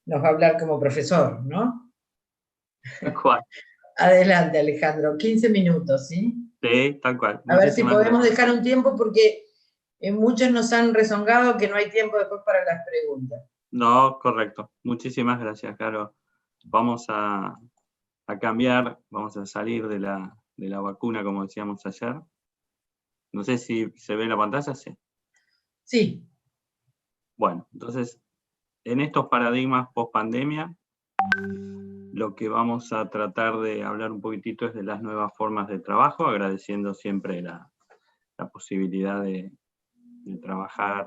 nos va a hablar como profesor, ¿no? Tal cual. Adelante, Alejandro, 15 minutos, ¿sí? Sí, tal cual. A ver si Muchísimas podemos gracias. dejar un tiempo porque muchos nos han rezongado que no hay tiempo después para las preguntas. No, correcto. Muchísimas gracias, Caro. Vamos a cambiar, vamos a salir de la vacuna, como decíamos ayer. No sé si se ve la pantalla, sí. Sí. Bueno, entonces, en estos paradigmas post-pandemia, lo que vamos a tratar de hablar un poquitito es de las nuevas formas de trabajo, agradeciendo siempre la posibilidad de trabajar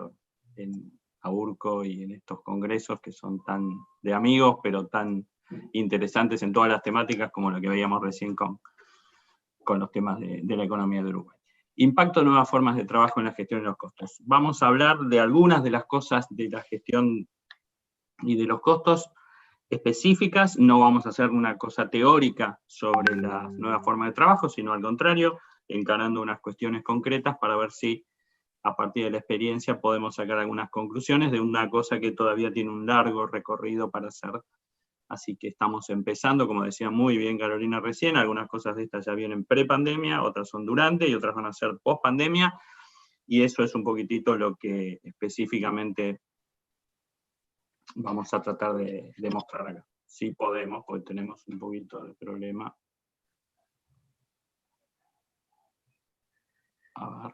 en AURCO y en estos congresos que son tan de amigos, pero tan interesantes en todas las temáticas como lo que veíamos recién con los temas de la economía de Uruguay. Impacto de nuevas formas de trabajo en la gestión de los costos. Vamos a hablar de algunas de las cosas de la gestión y de los costos específicas, no vamos a hacer una cosa teórica sobre las nuevas formas de trabajo, sino al contrario, encarando unas cuestiones concretas para ver si a partir de la experiencia podemos sacar algunas conclusiones de una cosa que todavía tiene un largo recorrido para hacer. Así que estamos empezando, como decía muy bien Carolina recién, algunas cosas de estas ya vienen pre-pandemia, otras son durante y otras van a ser post-pandemia, y eso es un poquitito lo que específicamente vamos a tratar de mostrar acá. Si podemos, porque tenemos un poquito de problema. A ver.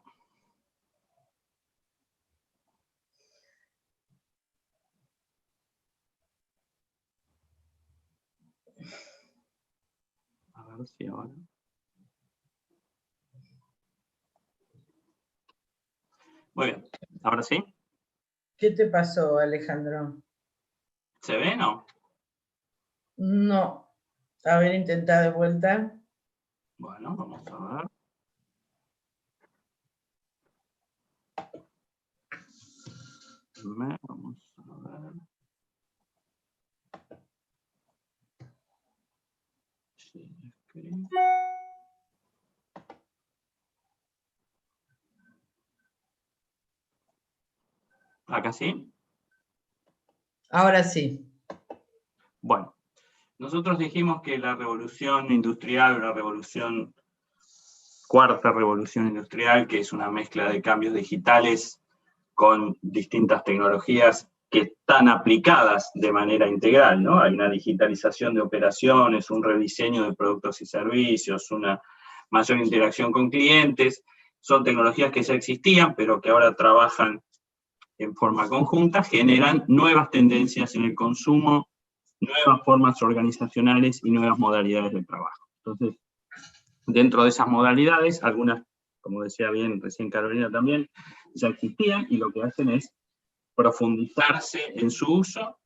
A ver si ahora. Muy bien. ¿Ahora sí? ¿Qué te pasó, Alejandro? ¿Se ve o no? No. A ver, intenta de vuelta. Bueno, vamos a ver. Vamos a ver. ¿Acá sí? Ahora sí. Bueno, nosotros dijimos que la revolución industrial, la cuarta revolución industrial, que es una mezcla de cambios digitales con distintas tecnologías que están aplicadas de manera integral, ¿no? Hay una digitalización de operaciones, un rediseño de productos y servicios, una mayor interacción con clientes, son tecnologías que ya existían, pero que ahora trabajan en forma conjunta, generan nuevas tendencias en el consumo, nuevas formas organizacionales y nuevas modalidades de trabajo. Entonces, dentro de esas modalidades, algunas, como decía bien recién Carolina también, ya existían y lo que hacen es profundizarse en su uso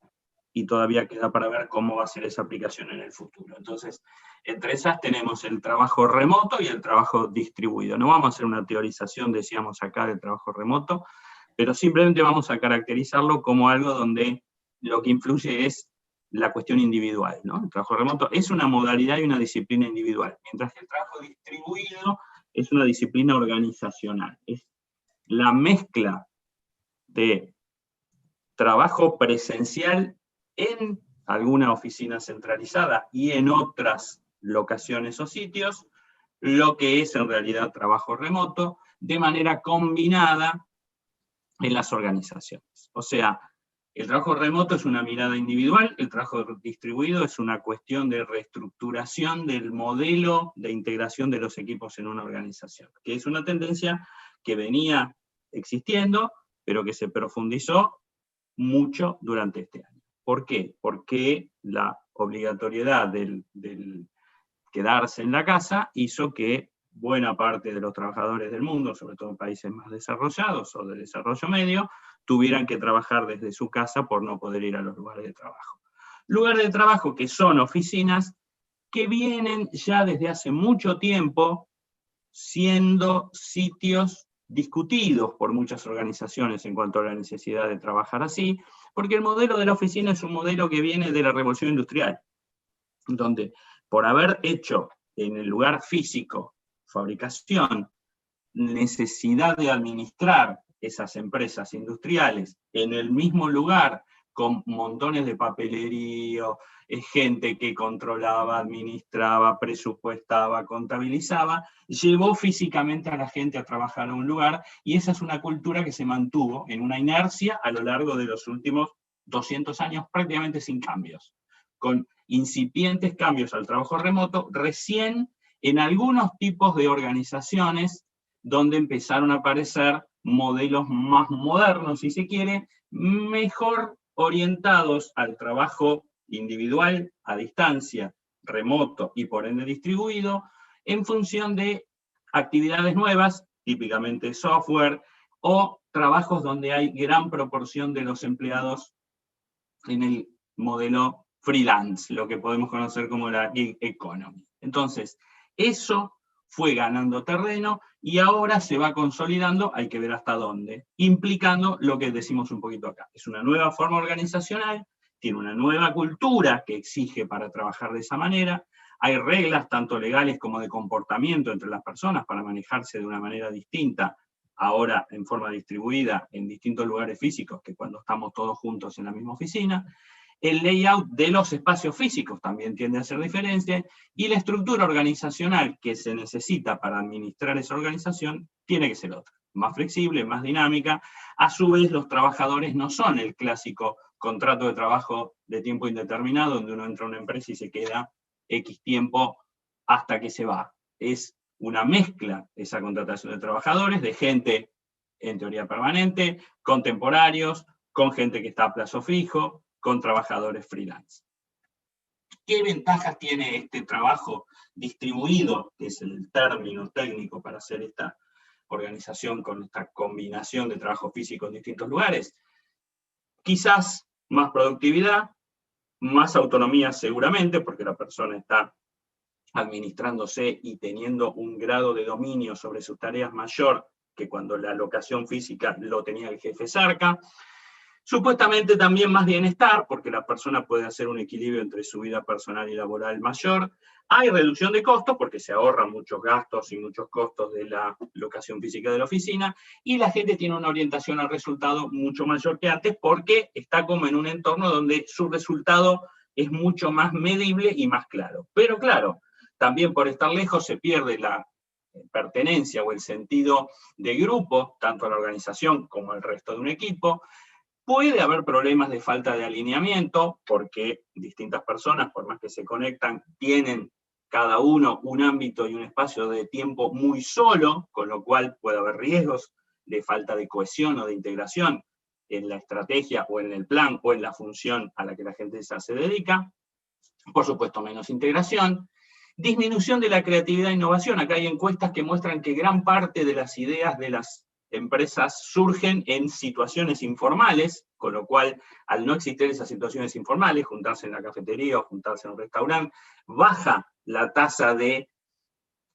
y todavía queda para ver cómo va a ser esa aplicación en el futuro. Entonces, entre esas tenemos el trabajo remoto y el trabajo distribuido. No vamos a hacer una teorización, decíamos acá, del trabajo remoto, pero simplemente vamos a caracterizarlo como algo donde lo que influye es la cuestión individual, ¿no? El trabajo remoto es una modalidad y una disciplina individual, mientras que el trabajo distribuido es una disciplina organizacional. Es la mezcla de trabajo presencial en alguna oficina centralizada y en otras locaciones o sitios, lo que es en realidad trabajo remoto, de manera combinada en las organizaciones. O sea, el trabajo remoto es una mirada individual, el trabajo distribuido es una cuestión de reestructuración del modelo de integración de los equipos en una organización, que es una tendencia que venía existiendo, pero que se profundizó mucho durante este año. ¿Por qué? Porque la obligatoriedad del quedarse en la casa hizo que buena parte de los trabajadores del mundo, sobre todo en países más desarrollados o de desarrollo medio, tuvieran que trabajar desde su casa por no poder ir a los lugares de trabajo. Lugares de trabajo que son oficinas que vienen ya desde hace mucho tiempo siendo sitios discutidos por muchas organizaciones en cuanto a la necesidad de trabajar así, porque el modelo de la oficina es un modelo que viene de la revolución industrial, donde por haber hecho en el lugar físico fabricación, necesidad de administrar esas empresas industriales en el mismo lugar con montones de papelería, gente que controlaba, administraba, presupuestaba, contabilizaba, llevó físicamente a la gente a trabajar a un lugar, y esa es una cultura que se mantuvo en una inercia a lo largo de los últimos 200 años, prácticamente sin cambios, con incipientes cambios al trabajo remoto, recién en algunos tipos de organizaciones donde empezaron a aparecer modelos más modernos, si se quiere, mejor orientados al trabajo individual, a distancia, remoto y por ende distribuido, en función de actividades nuevas, típicamente software, o trabajos donde hay gran proporción de los empleados en el modelo freelance, lo que podemos conocer como la gig economy. Entonces, eso fue ganando terreno y ahora se va consolidando, hay que ver hasta dónde, implicando lo que decimos un poquito acá. Es una nueva forma organizacional, tiene una nueva cultura que exige para trabajar de esa manera, hay reglas tanto legales como de comportamiento entre las personas para manejarse de una manera distinta, ahora en forma distribuida en distintos lugares físicos que cuando estamos todos juntos en la misma oficina. El layout de los espacios físicos también tiende a ser diferente, y la estructura organizacional que se necesita para administrar esa organización tiene que ser otra, más flexible, más dinámica. A su vez, los trabajadores no son el clásico contrato de trabajo de tiempo indeterminado, donde uno entra a una empresa y se queda X tiempo hasta que se va. Es una mezcla esa contratación de trabajadores, de gente en teoría permanente, con temporarios, con gente que está a plazo fijo, con trabajadores freelance. ¿Qué ventajas tiene este trabajo distribuido, que es el término técnico para hacer esta organización con esta combinación de trabajo físico en distintos lugares? Quizás más productividad, más autonomía seguramente, porque la persona está administrándose y teniendo un grado de dominio sobre sus tareas mayor que cuando la locación física lo tenía el jefe cerca. Supuestamente también más bienestar, porque la persona puede hacer un equilibrio entre su vida personal y laboral mayor. Hay reducción de costos, porque se ahorran muchos gastos y muchos costos de la locación física de la oficina, y la gente tiene una orientación al resultado mucho mayor que antes, porque está como en un entorno donde su resultado es mucho más medible y más claro. Pero claro, también por estar lejos se pierde la pertenencia o el sentido de grupo, tanto a la organización como al resto de un equipo. Puede haber problemas de falta de alineamiento, porque distintas personas, por más que se conectan, tienen cada uno un ámbito y un espacio de tiempo muy solo, con lo cual puede haber riesgos de falta de cohesión o de integración en la estrategia o en el plan o en la función a la que la gente se dedica. Por supuesto, menos integración. Disminución de la creatividad e innovación. Acá hay encuestas que muestran que gran parte de las ideas de las empresas surgen en situaciones informales, con lo cual, al no existir esas situaciones informales, juntarse en la cafetería o juntarse en un restaurante, baja la tasa de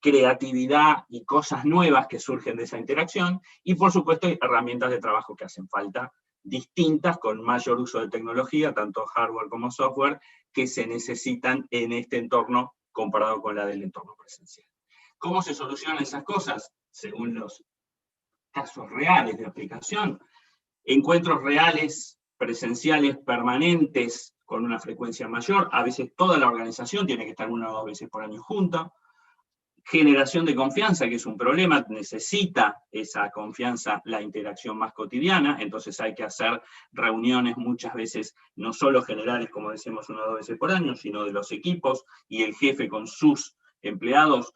creatividad y cosas nuevas que surgen de esa interacción, y por supuesto hay herramientas de trabajo que hacen falta, distintas, con mayor uso de tecnología, tanto hardware como software, que se necesitan en este entorno comparado con la del entorno presencial. ¿Cómo se solucionan esas cosas? Según los casos reales de aplicación, encuentros reales, presenciales, permanentes, con una frecuencia mayor, a veces toda la organización tiene que estar 1 o 2 veces por año junta. Generación de confianza, que es un problema, necesita esa confianza la interacción más cotidiana, entonces hay que hacer reuniones muchas veces, no solo generales, como decimos 1 o 2 veces por año, sino de los equipos, y el jefe con sus empleados,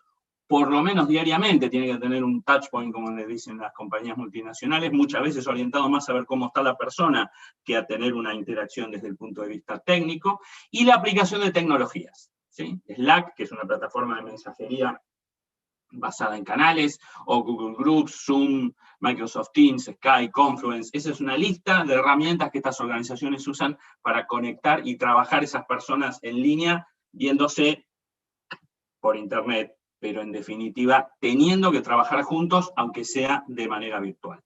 por lo menos diariamente, tiene que tener un touch point, como le dicen las compañías multinacionales, muchas veces orientado más a ver cómo está la persona que a tener una interacción desde el punto de vista técnico, y la aplicación de tecnologías, ¿sí? Slack, que es una plataforma de mensajería basada en canales, o Google Groups, Zoom, Microsoft Teams, Skype, Confluence. Esa es una lista de herramientas que estas organizaciones usan para conectar y trabajar esas personas en línea, viéndose por internet, pero en definitiva teniendo que trabajar juntos, aunque sea de manera virtual.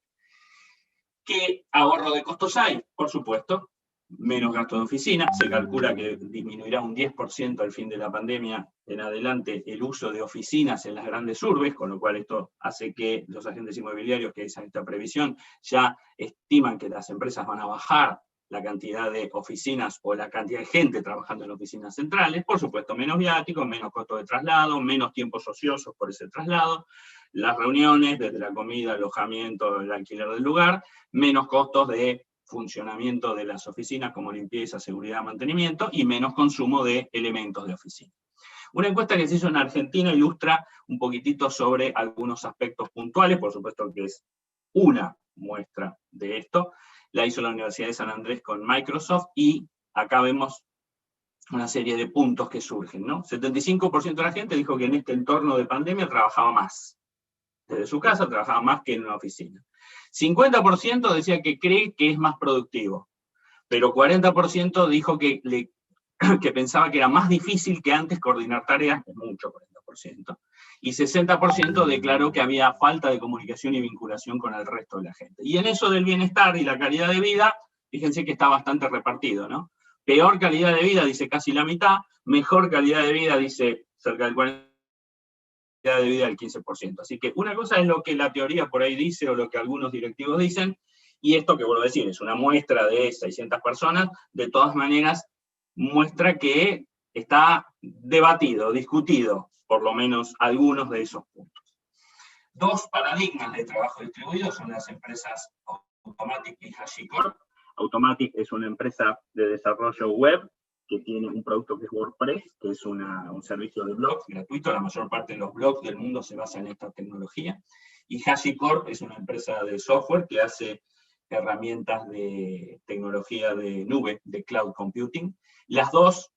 ¿Qué ahorro de costos hay? Por supuesto, menos gasto de oficina. Se calcula que disminuirá un 10% al fin de la pandemia en adelante el uso de oficinas en las grandes urbes, con lo cual esto hace que los agentes inmobiliarios que hacen esta previsión ya estiman que las empresas van a bajar la cantidad de oficinas o la cantidad de gente trabajando en oficinas centrales, por supuesto menos viáticos, menos costo de traslado, menos tiempos ociosos por ese traslado, las reuniones, desde la comida, alojamiento, el alquiler del lugar, menos costos de funcionamiento de las oficinas como limpieza, seguridad, mantenimiento, y menos consumo de elementos de oficina. Una encuesta que se hizo en Argentina ilustra un poquitito sobre algunos aspectos puntuales, por supuesto que es una muestra de esto. La hizo la Universidad de San Andrés con Microsoft, y acá vemos una serie de puntos que surgen, ¿no? 75% de la gente dijo que en este entorno de pandemia trabajaba más. Desde su casa trabajaba más que en una oficina. 50% decía que cree que es más productivo, pero 40% dijo que pensaba que era más difícil que antes coordinar tareas, es mucho 40%, y 60% declaró que había falta de comunicación y vinculación con el resto de la gente. Y en eso del bienestar y la calidad de vida, fíjense que está bastante repartido, ¿no? Peor calidad de vida, dice casi la mitad, mejor calidad de vida, dice cerca del 40%, de vida del 15%. Así que una cosa es lo que la teoría por ahí dice, o lo que algunos directivos dicen, y esto que vuelvo a decir, es una muestra de 600 personas, de todas maneras, muestra que está debatido, discutido, por lo menos algunos de esos puntos. Dos paradigmas de trabajo distribuido son las empresas Automattic y HashiCorp. Automattic es una empresa de desarrollo web que tiene un producto que es WordPress, que es un servicio de blogs gratuito. La mayor parte de los blogs del mundo se basa en esta tecnología. Y HashiCorp es una empresa de software que hace herramientas de tecnología de nube, de cloud computing. Las dos,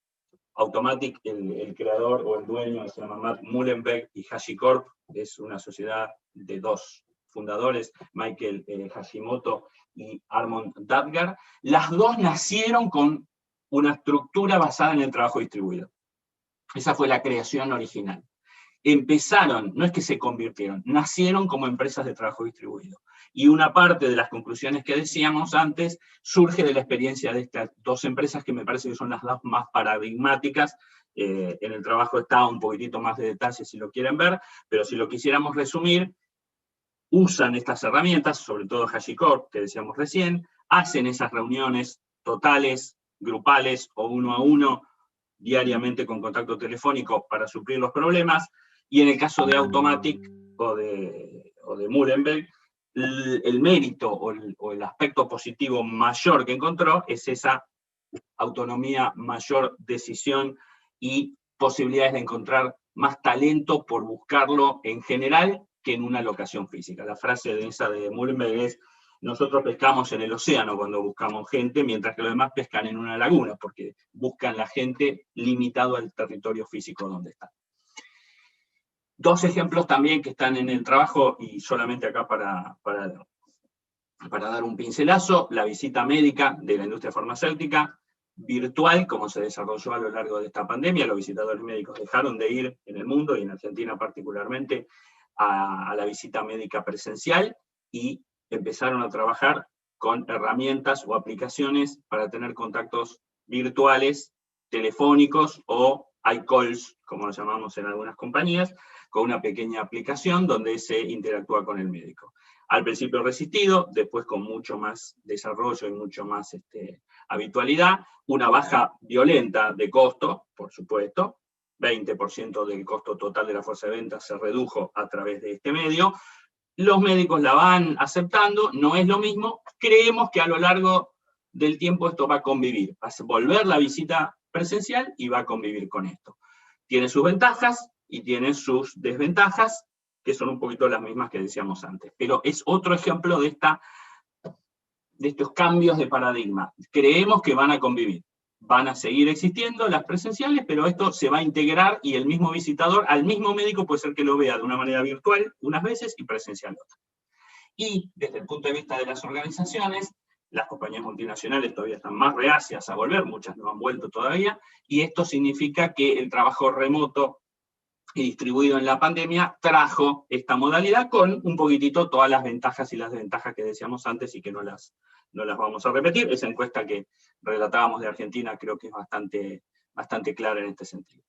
Automattic, el creador o el dueño se llama Matt Mullenweg, y HashiCorp es una sociedad de dos fundadores, Michael Hashimoto y Armond Dadgar. Las dos nacieron con una estructura basada en el trabajo distribuido. Esa fue la creación original. Empezaron, no es que se convirtieron, nacieron como empresas de trabajo distribuido. Y una parte de las conclusiones que decíamos antes surge de la experiencia de estas dos empresas, que me parece que son las dos más paradigmáticas. En el trabajo está un poquitito más de detalle si lo quieren ver, pero si lo quisiéramos resumir, usan estas herramientas, sobre todo HashiCorp, que decíamos recién, hacen esas reuniones totales, grupales o uno a uno, diariamente con contacto telefónico para suplir los problemas, y en el caso de Automattic o de Mullenweg, el mérito o el aspecto positivo mayor que encontró es esa autonomía, mayor decisión y posibilidades de encontrar más talento por buscarlo en general que en una locación física. La frase de esa de Mullenweg es: nosotros pescamos en el océano cuando buscamos gente, mientras que los demás pescan en una laguna, porque buscan la gente limitado al territorio físico donde están. Dos ejemplos también que están en el trabajo, y solamente acá para dar un pincelazo: la visita médica de la industria farmacéutica, virtual, como se desarrolló a lo largo de esta pandemia. Los visitadores médicos dejaron de ir en el mundo, y en Argentina particularmente, a la visita médica presencial, y empezaron a trabajar con herramientas o aplicaciones para tener contactos virtuales, telefónicos o iCalls, como lo llamamos en algunas compañías, con una pequeña aplicación donde se interactúa con el médico. Al principio resistido, después con mucho más desarrollo y mucho más habitualidad, una baja violenta de costo, por supuesto, 20% del costo total de la fuerza de ventas se redujo a través de este medio. Los médicos la van aceptando, no es lo mismo. Creemos que a lo largo del tiempo esto va a convivir, va a volver la visita presencial y va a convivir con esto. Tiene sus ventajas y tiene sus desventajas, que son un poquito las mismas que decíamos antes. Pero es otro ejemplo de estos cambios de paradigma. Creemos que van a convivir. Van a seguir existiendo las presenciales, pero esto se va a integrar, y el mismo visitador, al mismo médico, puede ser que lo vea de una manera virtual unas veces y presencial otras. Y desde el punto de vista de las organizaciones, las compañías multinacionales todavía están más reacias a volver, muchas no han vuelto todavía, y esto significa que el trabajo remoto y distribuido en la pandemia trajo esta modalidad con un poquitito todas las ventajas y las desventajas que decíamos antes, y que no las vamos a repetir. Esa encuesta que relatábamos de Argentina creo que es bastante clara en este sentido.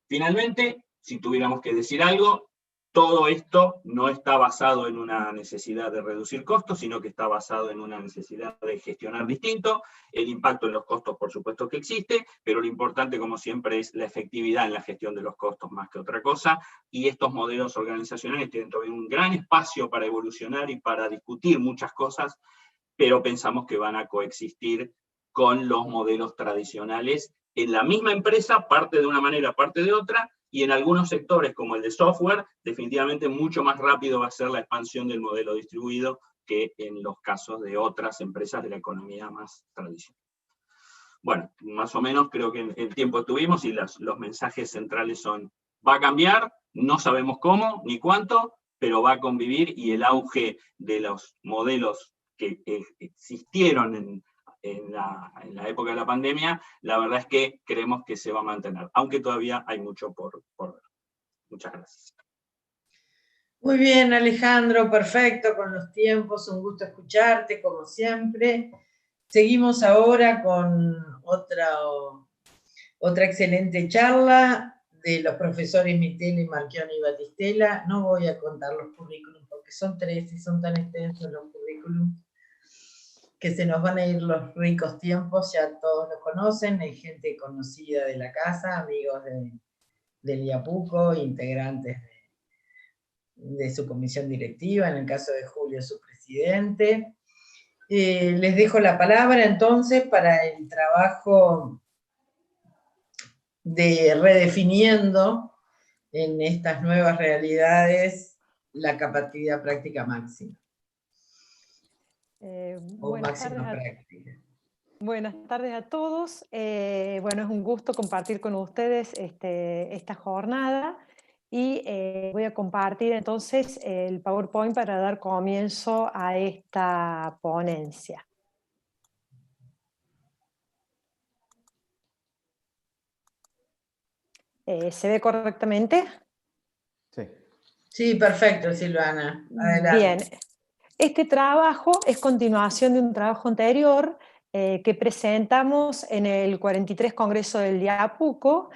Finalmente, si tuviéramos que decir algo, todo esto no está basado en una necesidad de reducir costos, sino que está basado en una necesidad de gestionar distinto. El impacto en los costos, por supuesto que existe, pero lo importante, como siempre, es la efectividad en la gestión de los costos más que otra cosa, y estos modelos organizacionales tienen todavía un gran espacio para evolucionar y para discutir muchas cosas, pero pensamos que van a coexistir con los modelos tradicionales en la misma empresa, parte de una manera, parte de otra, y en algunos sectores, como el de software, definitivamente mucho más rápido va a ser la expansión del modelo distribuido que en los casos de otras empresas de la economía más tradicional. Bueno, más o menos creo que el tiempo tuvimos y los mensajes centrales son: va a cambiar, no sabemos cómo ni cuánto, pero va a convivir, y el auge de los modelos que existieron en la época de la pandemia, la verdad es que creemos que se va a mantener, aunque todavía hay mucho por ver. Muchas gracias. Muy bien, Alejandro, perfecto, con los tiempos, un gusto escucharte, como siempre. Seguimos ahora con otra excelente charla de los profesores Mitelo, Marchioni y Battistella. No voy a contar los currículums porque son 3 y son tan extensos los currículums que se nos van a ir los ricos tiempos, ya todos lo conocen, hay gente conocida de la casa, amigos del IAPUCO, integrantes de su comisión directiva, en el caso de Julio, su presidente. Les dejo la palabra entonces para el trabajo de redefiniendo en estas nuevas realidades la capacidad práctica máxima. O máxima práctica. Buenas tardes a todos. Bueno, es un gusto compartir con ustedes esta jornada y voy a compartir entonces el PowerPoint para dar comienzo a esta ponencia. ¿Se ve correctamente? Sí. Sí, perfecto, Silvana. Adelante. Bien. Este trabajo es continuación de un trabajo anterior que presentamos en el 43 Congreso del IAPUCO,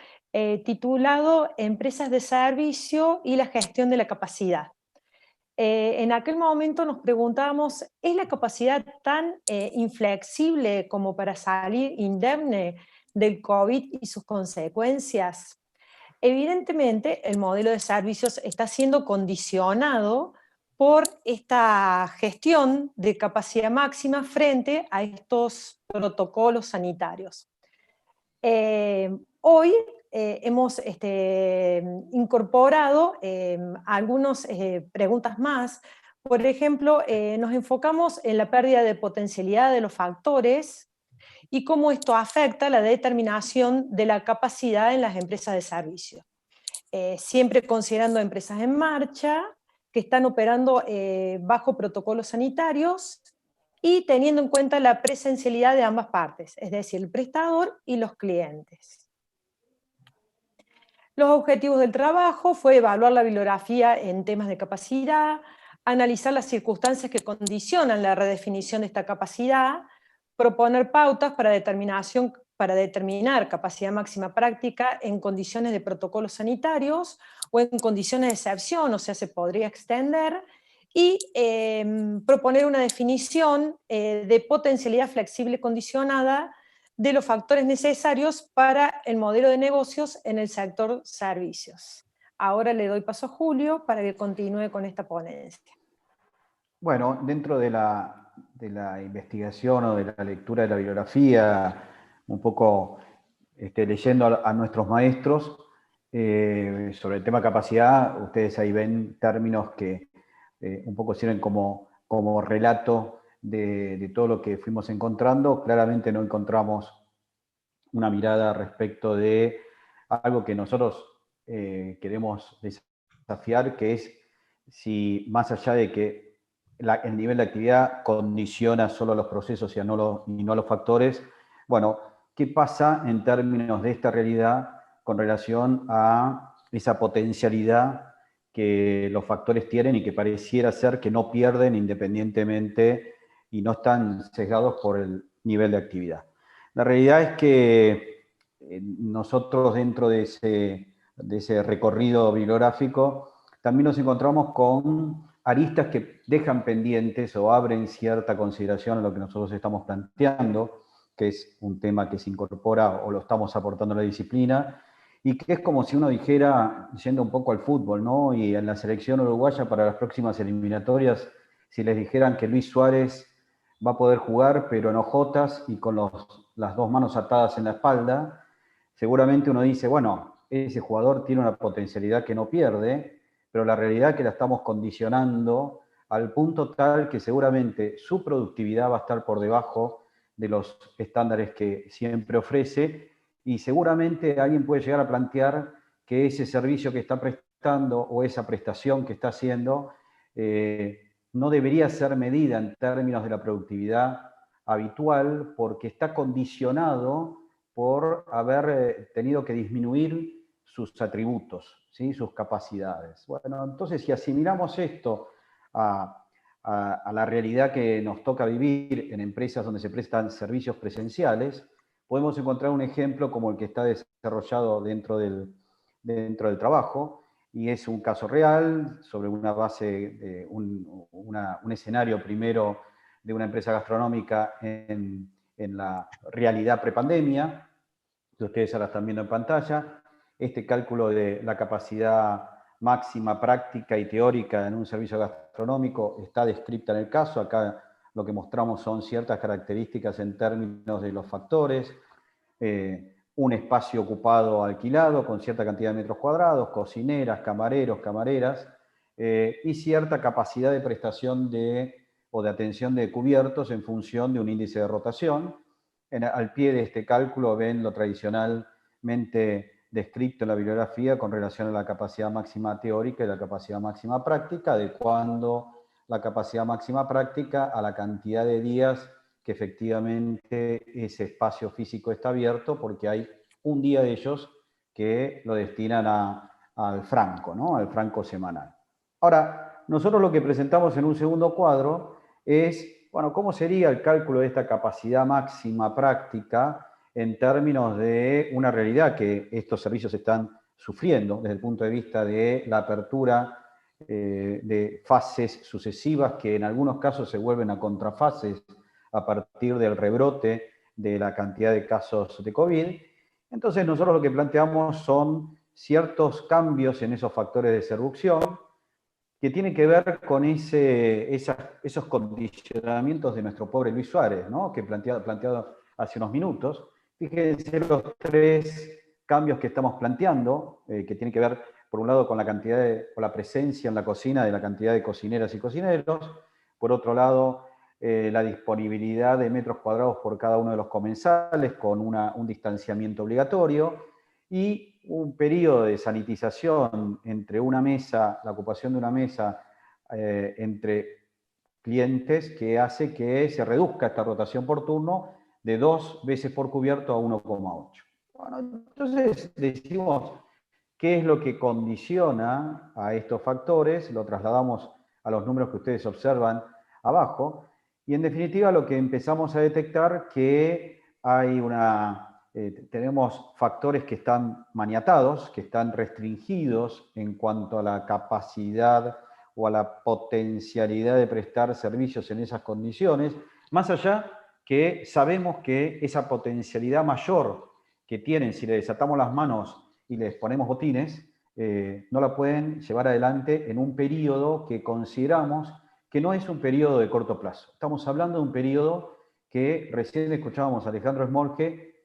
titulado Empresas de Servicio y la Gestión de la Capacidad. En aquel momento nos preguntábamos, ¿es la capacidad tan inflexible como para salir indemne del COVID y sus consecuencias? Evidentemente, el modelo de servicios está siendo condicionado por esta gestión de capacidad máxima frente a estos protocolos sanitarios. Hoy hemos incorporado algunas preguntas más. Por ejemplo, nos enfocamos en la pérdida de potencialidad de los factores y cómo esto afecta la determinación de la capacidad en las empresas de servicio. Siempre considerando empresas en marcha, que están operando bajo protocolos sanitarios y teniendo en cuenta la presencialidad de ambas partes, es decir, el prestador y los clientes. Los objetivos del trabajo fue evaluar la bibliografía en temas de capacidad, analizar las circunstancias que condicionan la redefinición de esta capacidad, proponer pautas para determinar capacidad máxima práctica en condiciones de protocolos sanitarios o en condiciones de excepción, o sea, se podría extender, y proponer una definición de potencialidad flexible condicionada de los factores necesarios para el modelo de negocios en el sector servicios. Ahora le doy paso a Julio para que continúe con esta ponencia. Bueno, dentro de la investigación o de la lectura de la bibliografía, un poco leyendo a nuestros maestros sobre el tema capacidad, ustedes ahí ven términos que un poco sirven como relato de todo lo que fuimos encontrando. Claramente no encontramos una mirada respecto de algo que nosotros queremos desafiar, que es si más allá de que el nivel de actividad condiciona solo los procesos y no los factores, bueno, ¿qué pasa en términos de esta realidad con relación a esa potencialidad que los factores tienen y que pareciera ser que no pierden independientemente y no están sesgados por el nivel de actividad? La realidad es que nosotros dentro de ese recorrido bibliográfico también nos encontramos con aristas que dejan pendientes o abren cierta consideración a lo que nosotros estamos planteando, que es un tema que se incorpora o lo estamos aportando a la disciplina, y que es como si uno dijera, yendo un poco al fútbol, ¿no? Y en la selección uruguaya para las próximas eliminatorias, si les dijeran que Luis Suárez va a poder jugar, pero en hojotas y con las dos manos atadas en la espalda, seguramente uno dice, bueno, ese jugador tiene una potencialidad que no pierde, pero la realidad es que la estamos condicionando al punto tal que seguramente su productividad va a estar por debajo de los estándares que siempre ofrece, y seguramente alguien puede llegar a plantear que ese servicio que está prestando o esa prestación que está haciendo no debería ser medida en términos de la productividad habitual porque está condicionado por haber tenido que disminuir sus atributos, ¿sí? Sus capacidades. Bueno, entonces si asimilamos esto a la realidad que nos toca vivir en empresas donde se prestan servicios presenciales, podemos encontrar un ejemplo como el que está desarrollado dentro del trabajo, y es un caso real sobre una base de un escenario primero de una empresa gastronómica en la realidad prepandemia, que ustedes ahora están viendo en pantalla. Este cálculo de la capacidad máxima práctica y teórica en un servicio gastronómico está descrita en el caso. Acá lo que mostramos son ciertas características en términos de los factores, un espacio ocupado alquilado con cierta cantidad de metros cuadrados, cocineras, camareros, camareras, y cierta capacidad de prestación o de atención de cubiertos en función de un índice de rotación. Al pie de este cálculo ven lo tradicionalmente descrito en la bibliografía con relación a la capacidad máxima teórica y la capacidad máxima práctica, adecuando la capacidad máxima práctica a la cantidad de días que efectivamente ese espacio físico está abierto, porque hay un día de ellos que lo destinan al franco, ¿no? Al franco semanal. Ahora, nosotros lo que presentamos en un segundo cuadro es, bueno, ¿cómo sería el cálculo de esta capacidad máxima práctica en términos de una realidad que estos servicios están sufriendo desde el punto de vista de la apertura de fases sucesivas que en algunos casos se vuelven a contrafases a partir del rebrote de la cantidad de casos de COVID? Entonces nosotros lo que planteamos son ciertos cambios en esos factores de seducción que tienen que ver con esos condicionamientos de nuestro pobre Luis Suárez, ¿no? Que planteado hace unos minutos. Fíjense los tres cambios que estamos planteando, que tienen que ver, por un lado, con la cantidad con la presencia en la cocina de la cantidad de cocineras y cocineros, por otro lado, la disponibilidad de metros cuadrados por cada uno de los comensales con un distanciamiento obligatorio, y un periodo de sanitización entre una mesa, la ocupación de una mesa entre clientes, que hace que se reduzca esta rotación por turno de 2 veces por cubierto a 1,8. Bueno, entonces decimos, ¿qué es lo que condiciona a estos factores? Lo trasladamos a los números que ustedes observan abajo, y en definitiva lo que empezamos a detectar que hay tenemos factores que están maniatados, que están restringidos en cuanto a la capacidad o a la potencialidad de prestar servicios en esas condiciones, más allá que sabemos que esa potencialidad mayor que tienen si le desatamos las manos y les ponemos botines, no la pueden llevar adelante en un periodo que consideramos que no es un periodo de corto plazo. Estamos hablando de un periodo que recién escuchábamos a Alejandro Smolke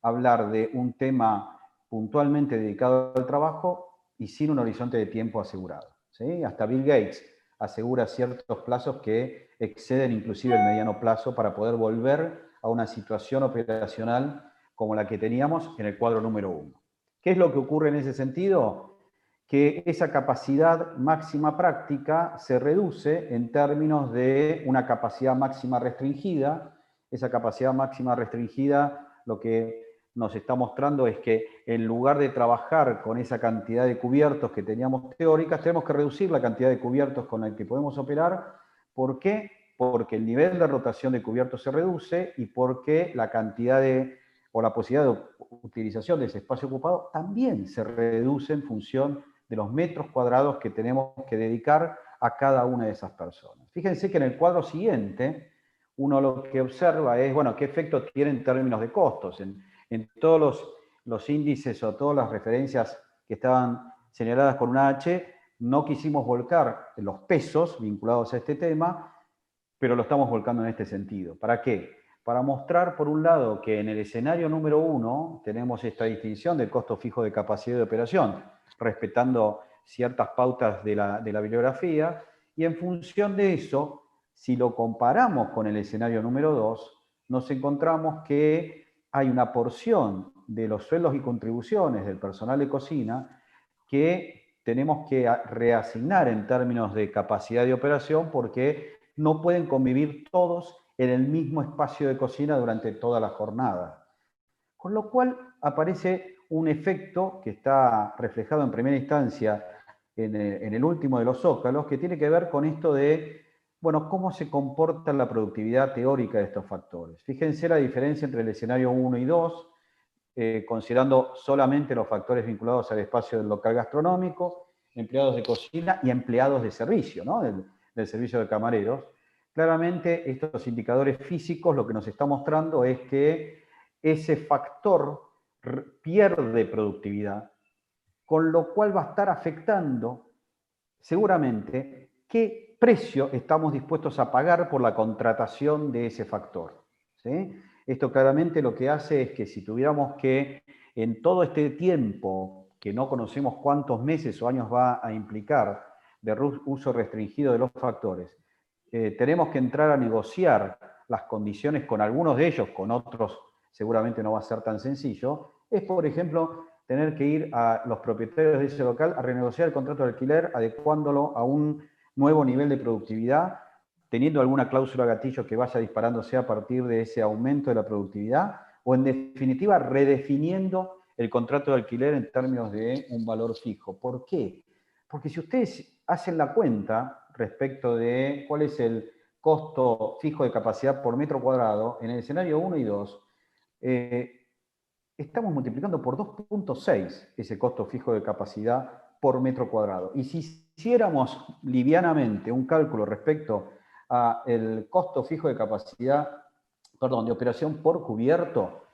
hablar de un tema puntualmente dedicado al trabajo y sin un horizonte de tiempo asegurado, ¿sí? Hasta Bill Gates asegura ciertos plazos que exceden inclusive el mediano plazo para poder volver a una situación operacional como la que teníamos en el cuadro número 1. ¿Qué es lo que ocurre en ese sentido? Que esa capacidad máxima práctica se reduce en términos de una capacidad máxima restringida. Esa capacidad máxima restringida lo que nos está mostrando es que en lugar de trabajar con esa cantidad de cubiertos que teníamos teóricas, tenemos que reducir la cantidad de cubiertos con el que podemos operar. ¿Por qué? Porque el nivel de rotación de cubiertos se reduce y porque la cantidad o la posibilidad de utilización de ese espacio ocupado también se reduce en función de los metros cuadrados que tenemos que dedicar a cada una de esas personas. Fíjense que en el cuadro siguiente, uno lo que observa es, bueno, qué efecto tiene en términos de costos. En todos los índices o todas las referencias que estaban señaladas con una H, no quisimos volcar los pesos vinculados a este tema, pero lo estamos volcando en este sentido. ¿Para qué? Para mostrar, por un lado, que en el escenario número 1 tenemos esta distinción del costo fijo de capacidad de operación, respetando ciertas pautas de la bibliografía, y en función de eso, si lo comparamos con el escenario número 2, nos encontramos que hay una porción de los sueldos y contribuciones del personal de cocina que tenemos que reasignar en términos de capacidad de operación porque no pueden convivir todos en el mismo espacio de cocina durante toda la jornada. Con lo cual aparece un efecto que está reflejado en primera instancia en el último de los zócalos, que tiene que ver con esto de, bueno, cómo se comporta la productividad teórica de estos factores. Fíjense la diferencia entre el escenario 1 y 2, considerando solamente los factores vinculados al espacio del local gastronómico, empleados de cocina y empleados de servicio, ¿no? del servicio de camareros. Claramente estos indicadores físicos lo que nos está mostrando es que ese factor pierde productividad, con lo cual va a estar afectando seguramente qué precio estamos dispuestos a pagar por la contratación de ese factor, ¿sí? Esto claramente lo que hace es que si tuviéramos que, en todo este tiempo, que no conocemos cuántos meses o años va a implicar de uso restringido de los factores, tenemos que entrar a negociar las condiciones con algunos de ellos, con otros seguramente no va a ser tan sencillo, es, por ejemplo, tener que ir a los propietarios de ese local a renegociar el contrato de alquiler, adecuándolo a un nuevo nivel de productividad, teniendo alguna cláusula gatillo que vaya disparándose a partir de ese aumento de la productividad, o en definitiva redefiniendo el contrato de alquiler en términos de un valor fijo. ¿Por qué? Porque si ustedes hacen la cuenta respecto de cuál es el costo fijo de capacidad por metro cuadrado, en el escenario 1 y 2, estamos multiplicando por 2.6 ese costo fijo de capacidad por metro cuadrado. Y si hiciéramos livianamente un cálculo respecto al costo fijo de capacidad, perdón, de operación por cubierto,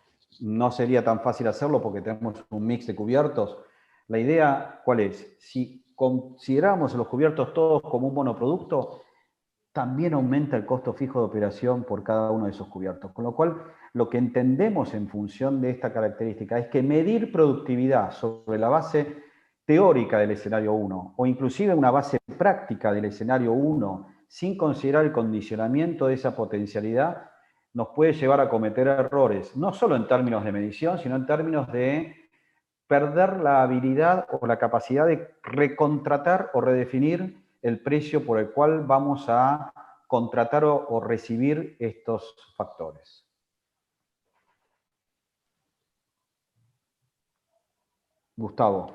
no sería tan fácil hacerlo porque tenemos un mix de cubiertos. La idea, ¿cuál es? Si consideramos los cubiertos todos como un monoproducto, también aumenta el costo fijo de operación por cada uno de esos cubiertos. Con lo cual, lo que entendemos en función de esta característica es que medir productividad sobre la base teórica del escenario 1, o inclusive una base práctica del escenario 1, sin considerar el condicionamiento de esa potencialidad, nos puede llevar a cometer errores, no solo en términos de medición, sino en términos de perder la habilidad o la capacidad de recontratar o redefinir el precio por el cual vamos a contratar o recibir estos factores. Gustavo.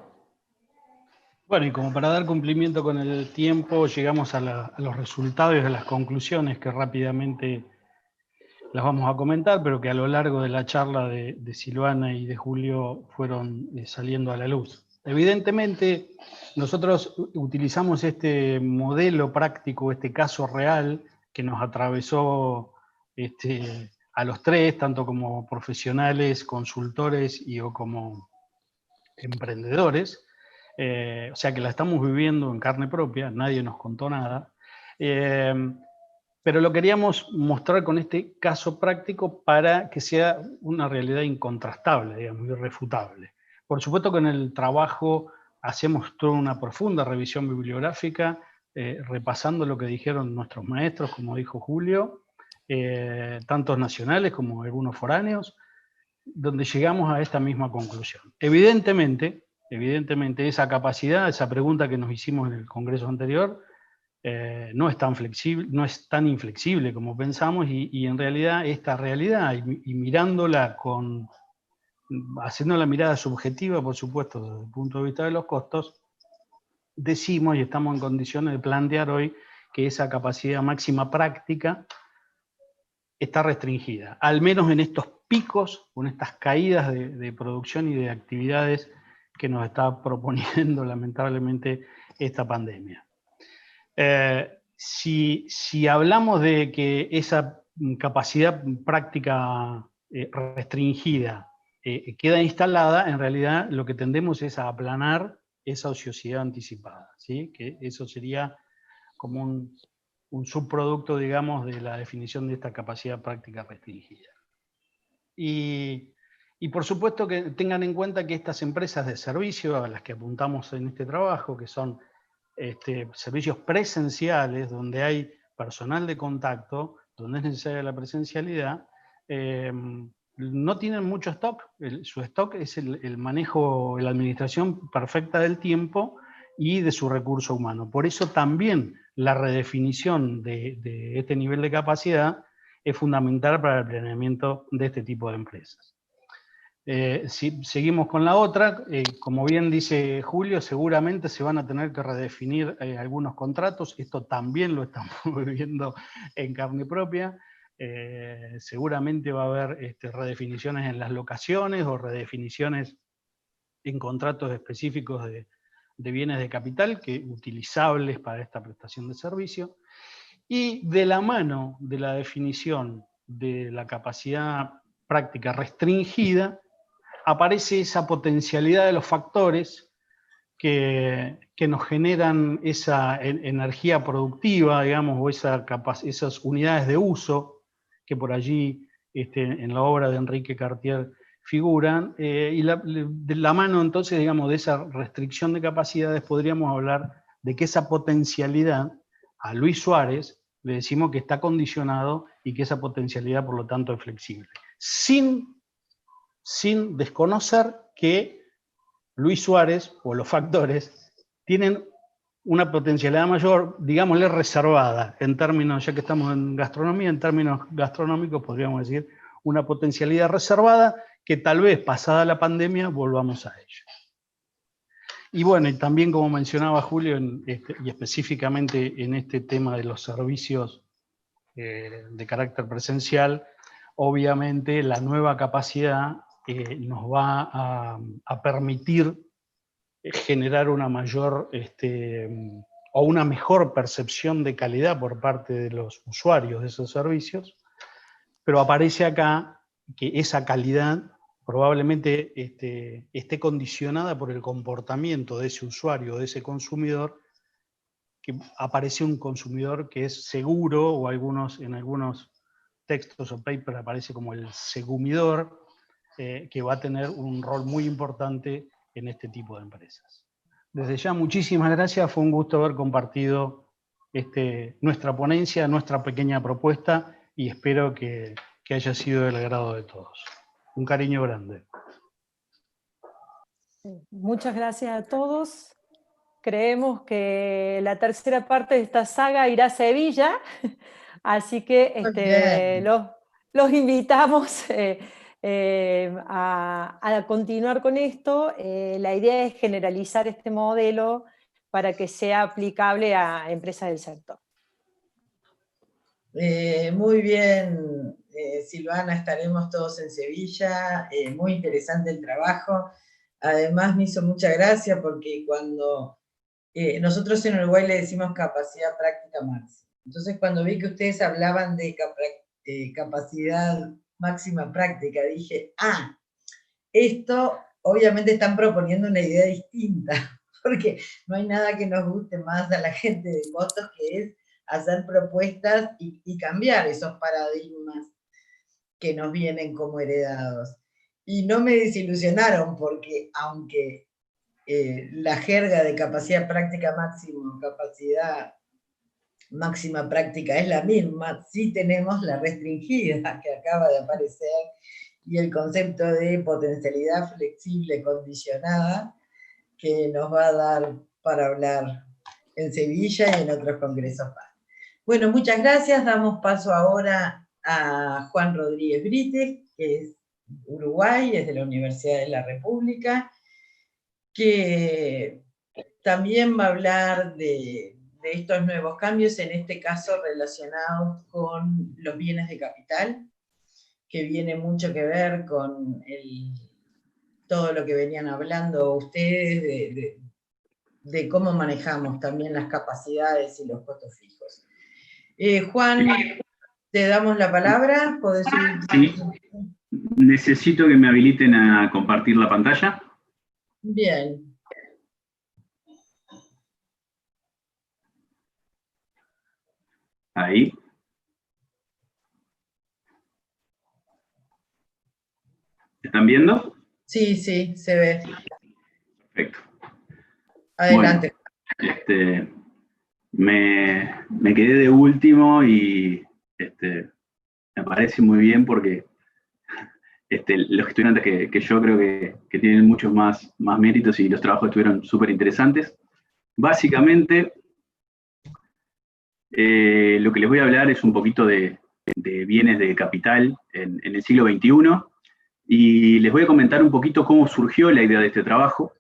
Bueno, y como para dar cumplimiento con el tiempo, llegamos a los resultados y a las conclusiones que rápidamente las vamos a comentar, pero que a lo largo de la charla de Silvana y de Julio fueron saliendo a la luz. Evidentemente, nosotros utilizamos este modelo práctico, este caso real que nos atravesó a los tres, tanto como profesionales, consultores o como emprendedores, o sea que la estamos viviendo en carne propia, nadie nos contó nada, pero lo queríamos mostrar con este caso práctico para que sea una realidad incontrastable, digamos, irrefutable. Por supuesto que en el trabajo hacemos toda una profunda revisión bibliográfica, repasando lo que dijeron nuestros maestros, como dijo Julio, tantos nacionales como algunos foráneos, donde llegamos a esta misma conclusión. Evidentemente, esa capacidad, esa pregunta que nos hicimos en el congreso anterior, no es tan flexible, no es tan inflexible como pensamos, y en realidad esta realidad, y mirándola haciendo la mirada subjetiva, por supuesto, desde el punto de vista de los costos, decimos y estamos en condiciones de plantear hoy que esa capacidad máxima práctica está restringida, al menos en estos picos, con estas caídas de producción y de actividades que nos está proponiendo lamentablemente esta pandemia. Si hablamos de que esa capacidad práctica restringida queda instalada, en realidad lo que tendemos es a aplanar esa ociosidad anticipada, ¿sí? Que eso sería como un subproducto, digamos, de la definición de esta capacidad práctica restringida. Y por supuesto que tengan en cuenta que estas empresas de servicio a las que apuntamos en este trabajo, que son servicios presenciales, donde hay personal de contacto, donde es necesaria la presencialidad, no tienen mucho stock. Su stock es el manejo, la administración perfecta del tiempo y de su recurso humano. Por eso también la redefinición de este nivel de capacidad es fundamental para el planeamiento de este tipo de empresas. Si seguimos con la otra, como bien dice Julio, seguramente se van a tener que redefinir algunos contratos. Esto también lo estamos viviendo en carne propia. Seguramente va a haber redefiniciones en las locaciones o redefiniciones en contratos específicos de bienes de capital utilizables para esta prestación de servicio. Y de la mano de la definición de la capacidad práctica restringida, aparece esa potencialidad de los factores que nos generan esa energía productiva, digamos, o esas unidades de uso que por allí en la obra de Enrique Cartier figuran, y de la mano entonces, digamos, de esa restricción de capacidades podríamos hablar de que esa potencialidad, a Luis Suárez le decimos que está condicionado y que esa potencialidad por lo tanto es flexible. Sin desconocer que Luis Suárez o los factores tienen una potencialidad mayor, digámosle reservada, en términos, ya que estamos en gastronomía, en términos gastronómicos podríamos decir una potencialidad reservada que tal vez pasada la pandemia volvamos a ella. Y bueno, y también como mencionaba Julio, y específicamente en este tema de los servicios de carácter presencial, obviamente la nueva capacidad nos va a permitir generar una mayor o una mejor percepción de calidad por parte de los usuarios de esos servicios, pero aparece acá que esa calidad probablemente esté condicionada por el comportamiento de ese usuario, de ese consumidor, que aparece un consumidor que es seguro, o en algunos textos o papers aparece como el segumidor, que va a tener un rol muy importante en este tipo de empresas. Desde ya, muchísimas gracias, fue un gusto haber compartido nuestra ponencia, nuestra pequeña propuesta, y espero que haya sido del agrado de todos. Un cariño grande. Muchas gracias a todos. Creemos que la tercera parte de esta saga irá a Sevilla, así que los invitamos a continuar con esto. La idea es generalizar este modelo para que sea aplicable a empresas del sector. Muy bien, Silvana, estaremos todos en Sevilla, muy interesante el trabajo. Además me hizo mucha gracia porque cuando nosotros en Uruguay le decimos capacidad práctica máxima. Entonces cuando vi que ustedes hablaban de capacidad máxima práctica, dije, esto obviamente están proponiendo una idea distinta, porque no hay nada que nos guste más a la gente de costos que es hacer propuestas y cambiar esos paradigmas que nos vienen como heredados. Y no me desilusionaron porque aunque la jerga de capacidad práctica máxima, capacidad máxima práctica es la misma, sí tenemos la restringida que acaba de aparecer y el concepto de potencialidad flexible condicionada que nos va a dar para hablar en Sevilla y en otros congresos más. Bueno, muchas gracias. Damos paso ahora a Juan Rodríguez Brite, que es Uruguay, es de la Universidad de la República, que también va a hablar de estos nuevos cambios, en este caso relacionados con los bienes de capital, que viene mucho que ver con todo lo que venían hablando ustedes de cómo manejamos también las capacidades y los costos fijos. Juan, te damos la palabra. ¿Podés subir? Sí. Necesito que me habiliten a compartir la pantalla. Bien. Ahí. ¿Están viendo? Sí, sí, se ve. Perfecto. Adelante. Bueno, me quedé de último y me parece muy bien porque los estudiantes que yo creo que tienen muchos más méritos y los trabajos estuvieron súper interesantes. Básicamente, lo que les voy a hablar es un poquito de bienes de capital en el siglo XXI, y les voy a comentar un poquito cómo surgió la idea de este trabajo.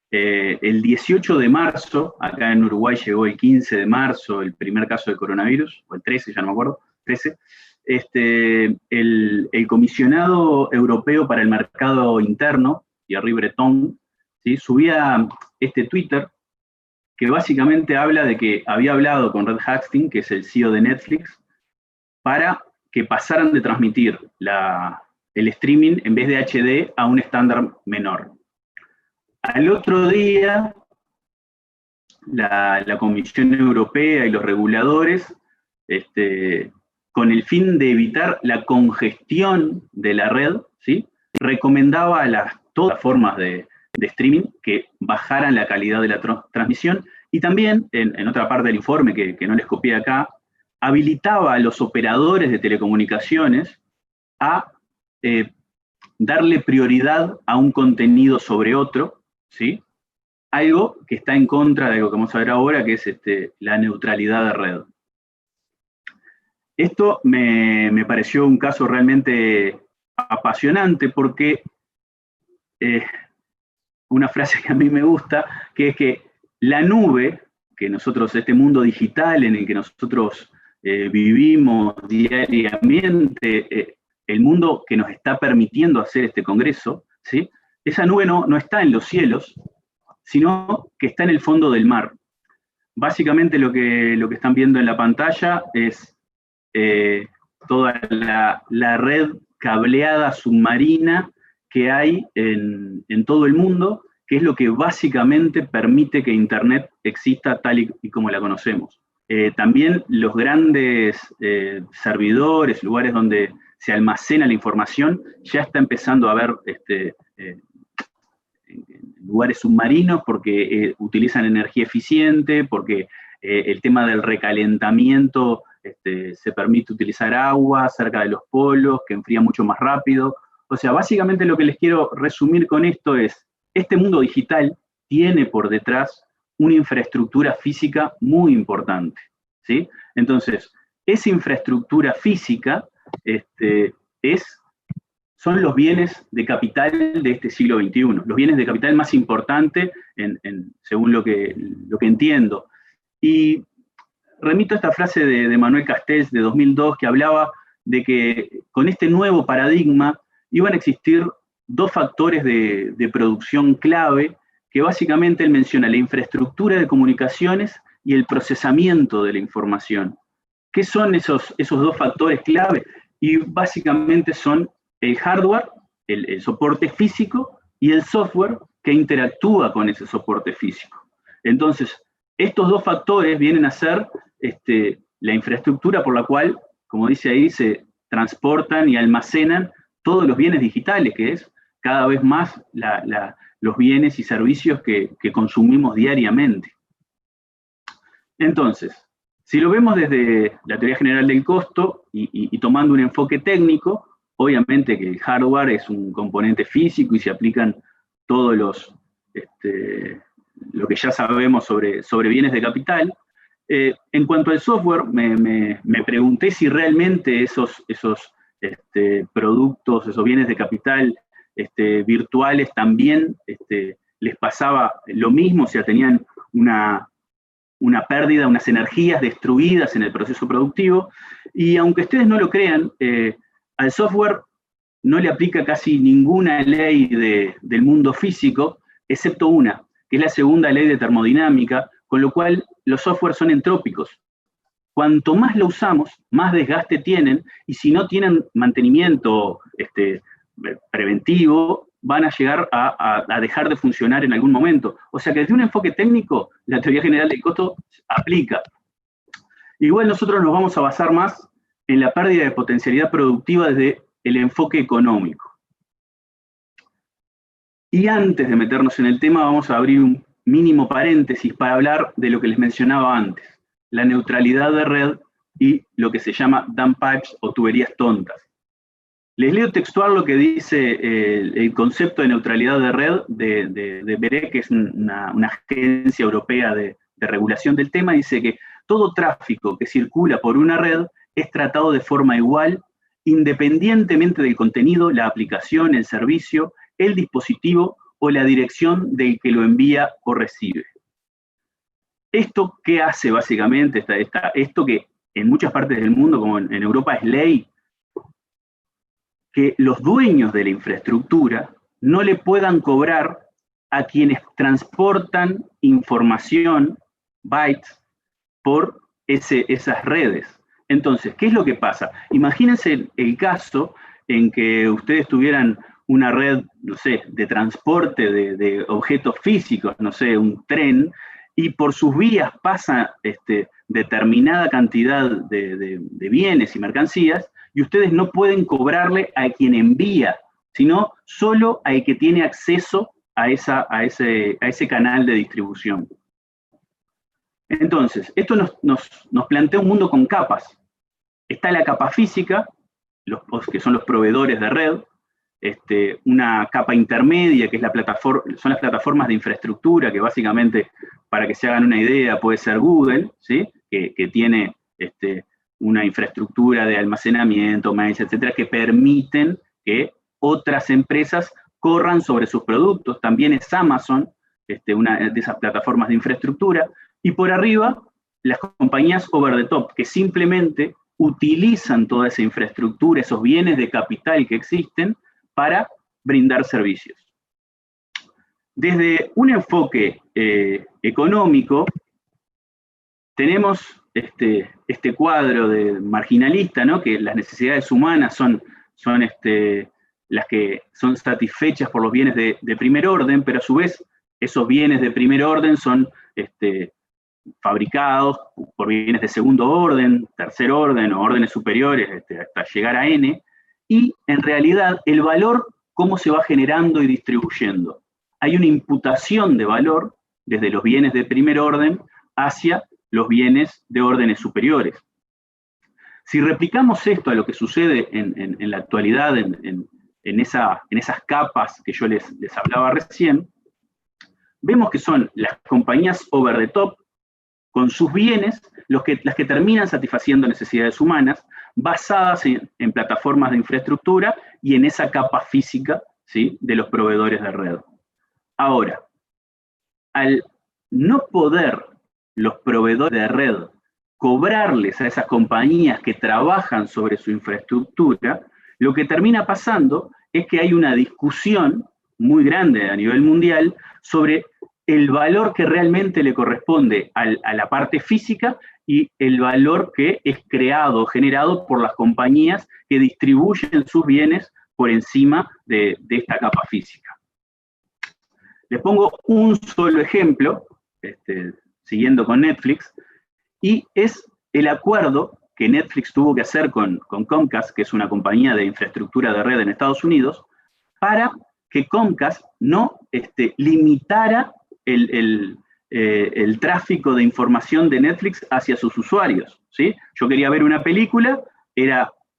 El 18 de marzo, acá en Uruguay llegó el 15 de marzo el primer caso de coronavirus, o el 13, ya no me acuerdo, 13. El Comisionado Europeo para el Mercado Interno, Thierry Breton, ¿sí?, subía este Twitter, que básicamente habla de que había hablado con Reed Hastings, que es el CEO de Netflix, para que pasaran de transmitir el streaming en vez de HD a un estándar menor. Al otro día, la Comisión Europea y los reguladores, con el fin de evitar la congestión de la red, ¿sí?, recomendaba a todas las formas de streaming que bajaran la calidad de la transmisión, y también, en otra parte del informe que no les copié acá, habilitaba a los operadores de telecomunicaciones a darle prioridad a un contenido sobre otro, ¿sí?, algo que está en contra de algo que vamos a ver ahora, que es la neutralidad de red. Esto me pareció un caso realmente apasionante porque una frase que a mí me gusta, que es que la nube, que nosotros, este mundo digital en el que nosotros vivimos diariamente, el mundo que nos está permitiendo hacer este congreso, ¿sí?, esa nube no está en los cielos, sino que está en el fondo del mar. Básicamente lo que están viendo en la pantalla es toda la red cableada submarina que hay en todo el mundo, que es lo que básicamente permite que Internet exista tal y como la conocemos. También los grandes servidores, lugares donde se almacena la información, ya está empezando a haber lugares submarinos porque utilizan energía eficiente, porque el tema del recalentamiento se permite utilizar agua cerca de los polos, que enfría mucho más rápido. O sea, básicamente lo que les quiero resumir con esto es, este mundo digital tiene por detrás una infraestructura física muy importante, ¿sí? Entonces, esa infraestructura física son los bienes de capital de este siglo XXI, los bienes de capital más importantes según lo que entiendo. Y remito a esta frase de Manuel Castells de 2002, que hablaba de que con este nuevo paradigma iban a existir dos factores de producción clave, que básicamente él menciona la infraestructura de comunicaciones y el procesamiento de la información. ¿Qué son esos dos factores clave? Y básicamente son el hardware, el soporte físico, y el software que interactúa con ese soporte físico. Entonces, estos dos factores vienen a ser la infraestructura por la cual, como dice ahí, se transportan y almacenan todos los bienes digitales, que es cada vez más los bienes y servicios que consumimos diariamente. Entonces, si lo vemos desde la teoría general del costo y tomando un enfoque técnico, obviamente que el hardware es un componente físico y se aplican todos lo que ya sabemos sobre bienes de capital. En cuanto al software, me pregunté si realmente esos productos, esos bienes de capital virtuales también les pasaba lo mismo, o sea, tenían una pérdida, unas energías destruidas en el proceso productivo. Y aunque ustedes no lo crean, al software no le aplica casi ninguna ley del mundo físico, excepto una, que es la segunda ley de termodinámica, con lo cual los softwares son entrópicos. Cuanto más lo usamos, más desgaste tienen, y si no tienen mantenimiento preventivo, van a llegar a dejar de funcionar en algún momento. O sea que desde un enfoque técnico, la teoría general del costo aplica. Igual nosotros nos vamos a basar más en la pérdida de potencialidad productiva desde el enfoque económico. Y antes de meternos en el tema, vamos a abrir un mínimo paréntesis para hablar de lo que les mencionaba antes, la neutralidad de red y lo que se llama dump pipes o tuberías tontas. Les leo textual lo que dice el concepto de neutralidad de red de BEREC, que es una agencia europea de regulación del tema. Dice que todo tráfico que circula por una red es tratado de forma igual, independientemente del contenido, la aplicación, el servicio, el dispositivo o la dirección del que lo envía o recibe. ¿Esto qué hace básicamente? Esto que en muchas partes del mundo, como en Europa, es ley, que los dueños de la infraestructura no le puedan cobrar a quienes transportan información, bytes, por esas redes. Entonces, ¿qué es lo que pasa? Imagínense el caso en que ustedes tuvieran una red, no sé, de transporte de objetos físicos, no sé, un tren, y por sus vías pasa determinada cantidad de bienes y mercancías, y ustedes no pueden cobrarle a quien envía, sino solo al que tiene acceso a ese canal de distribución. Entonces, esto nos plantea un mundo con capas. Está la capa física, que son los proveedores de red, una capa intermedia, que es son las plataformas de infraestructura, que básicamente, para que se hagan una idea, puede ser Google, ¿sí? que tiene una infraestructura de almacenamiento, mails, etcétera, que permiten que otras empresas corran sobre sus productos. También es Amazon, una de esas plataformas de infraestructura, y por arriba, las compañías over the top, que simplemente utilizan toda esa infraestructura, esos bienes de capital que existen, para brindar servicios. Desde un enfoque económico, tenemos este cuadro de marginalista, ¿no? Que las necesidades humanas son las que son satisfechas por los bienes de primer orden, pero a su vez esos bienes de primer orden son fabricados por bienes de segundo orden, tercer orden o órdenes superiores hasta llegar a N, y en realidad el valor, cómo se va generando y distribuyendo. Hay una imputación de valor desde los bienes de primer orden hacia los bienes de órdenes superiores. Si replicamos esto a lo que sucede en la actualidad, en esas capas que yo les hablaba recién, vemos que son las compañías over the top, con sus bienes, las que terminan satisfaciendo necesidades humanas, basadas en plataformas de infraestructura y en esa capa física, ¿sí? de los proveedores de red. Ahora, al no poder los proveedores de red cobrarles a esas compañías que trabajan sobre su infraestructura, lo que termina pasando es que hay una discusión muy grande a nivel mundial sobre el valor que realmente le corresponde a la parte física y el valor que es creado o generado por las compañías que distribuyen sus bienes por encima de esta capa física. Les pongo un solo ejemplo, siguiendo con Netflix, y es el acuerdo que Netflix tuvo que hacer con Comcast, que es una compañía de infraestructura de red en Estados Unidos, para que Comcast no limitara el tráfico de información de Netflix hacia sus usuarios, ¿sí? Yo quería ver una película,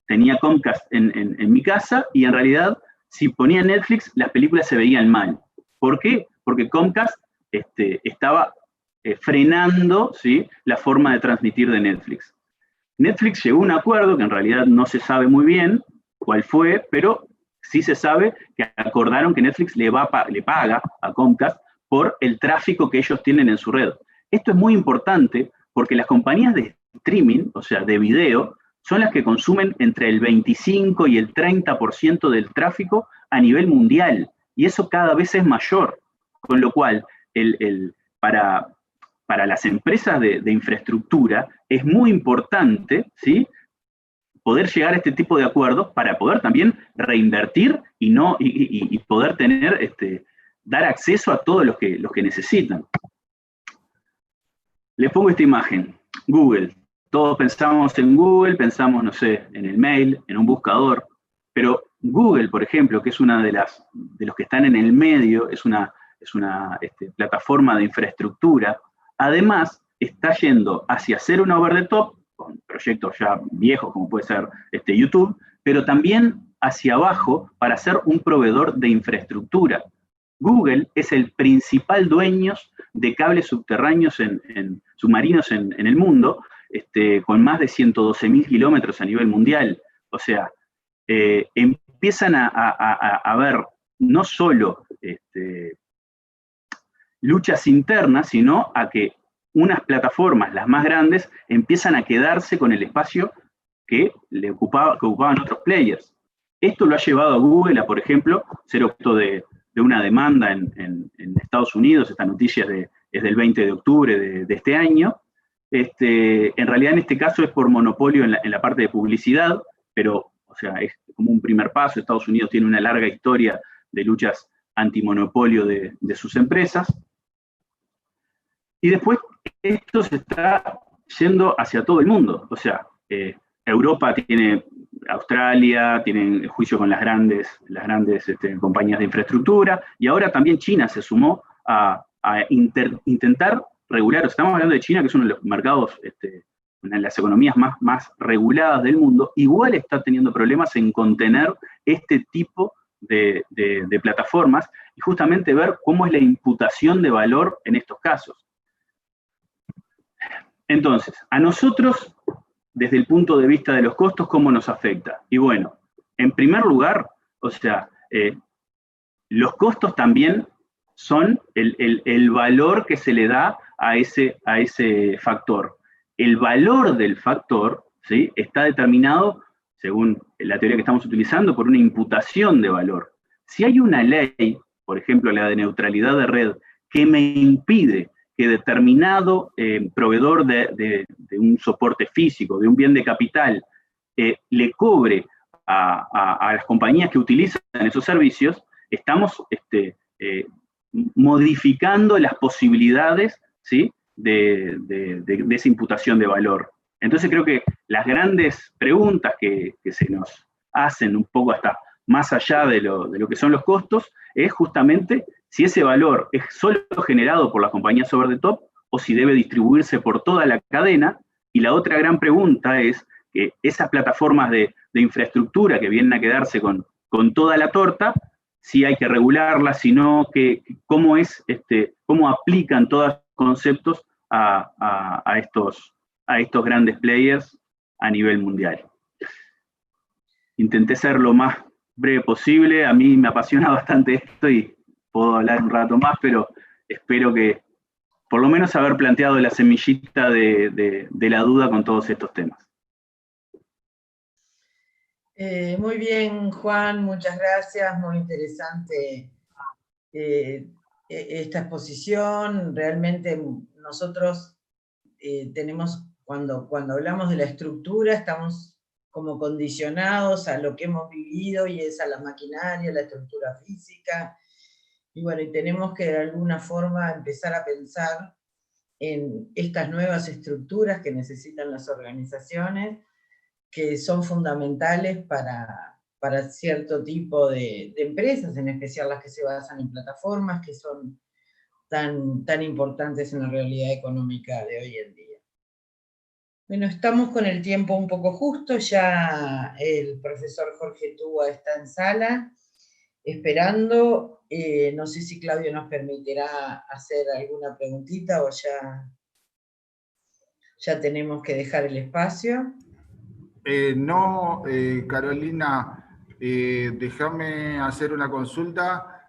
tenía Comcast en mi casa, y en realidad, si ponía Netflix, las películas se veían mal. ¿Por qué? Porque Comcast estaba frenando, ¿sí? la forma de transmitir de Netflix. Netflix llegó a un acuerdo, que en realidad no se sabe muy bien cuál fue, pero sí se sabe que acordaron que Netflix le paga a Comcast por el tráfico que ellos tienen en su red. Esto es muy importante porque las compañías de streaming, o sea, de video, son las que consumen entre el 25 y el 30% del tráfico a nivel mundial, y eso cada vez es mayor, con lo cual para las empresas de infraestructura es muy importante, ¿sí?, poder llegar a este tipo de acuerdos para poder también reinvertir y poder tener, dar acceso a todos los que necesitan. Les pongo esta imagen, Google. Todos pensamos en Google, pensamos, no sé, en el mail, en un buscador, pero Google, por ejemplo, que es una de los que están en el medio, es una plataforma de infraestructura, además está yendo hacia ser un over the top, con proyectos ya viejos como puede ser YouTube, pero también hacia abajo para ser un proveedor de infraestructura. Google es el principal dueño de cables subterráneos submarinos en el mundo, con más de 112.000 kilómetros a nivel mundial. O sea, empiezan a haber no solo luchas internas, sino a que unas plataformas, las más grandes, empiezan a quedarse con el espacio que ocupaban otros players. Esto lo ha llevado a Google a, por ejemplo, ser objeto de una demanda en Estados Unidos. Esta noticia es del 20 de octubre de este año. En realidad, en este caso es por monopolio en la parte de publicidad, pero, o sea, es como un primer paso. Estados Unidos tiene una larga historia de luchas antimonopolio de sus empresas. Y después esto se está yendo hacia todo el mundo. O sea, Europa tiene, Australia tienen juicio con las grandes compañías de infraestructura, y ahora también China se sumó a intentar regular. Estamos hablando de China, que es uno de los mercados, una de las economías más reguladas del mundo. Igual está teniendo problemas en contener este tipo de plataformas, y justamente ver cómo es la imputación de valor en estos casos. Entonces, a nosotros, desde el punto de vista de los costos, ¿cómo nos afecta? Y bueno, en primer lugar, o sea, los costos también son el valor que se le da a ese factor. El valor del factor, ¿sí?, está determinado, según la teoría que estamos utilizando, por una imputación de valor. Si hay una ley, por ejemplo, la de neutralidad de red, que me impide que determinado proveedor de un soporte físico, de un bien de capital, le cobre a las compañías que utilizan esos servicios, estamos modificando las posibilidades, ¿sí?, de esa imputación de valor. Entonces creo que las grandes preguntas que se nos hacen un poco hasta más allá de lo que son los costos, es justamente si ese valor es solo generado por las compañías over the top o si debe distribuirse por toda la cadena. Y la otra gran pregunta es que esas plataformas de infraestructura que vienen a quedarse con toda la torta, si hay que regularlas, si no, cómo aplican todos los conceptos a estos grandes players a nivel mundial. Intenté ser lo más breve posible. A mí me apasiona bastante esto y puedo hablar un rato más, pero espero que por lo menos haber planteado la semillita de la duda con todos estos temas. Muy bien, Juan, muchas gracias, muy interesante esta exposición. Realmente nosotros tenemos, cuando hablamos de la estructura, estamos como condicionados a lo que hemos vivido, y es a la maquinaria, la estructura física, y bueno, y tenemos que de alguna forma empezar a pensar en estas nuevas estructuras que necesitan las organizaciones, que son fundamentales para cierto tipo de empresas, en especial las que se basan en plataformas, que son tan importantes en la realidad económica de hoy en día. Bueno, estamos con el tiempo un poco justo, ya el profesor Jorge Túa está en sala, esperando. No sé si Claudio nos permitirá hacer alguna preguntita o ya tenemos que dejar el espacio. No, Carolina, déjame hacer una consulta.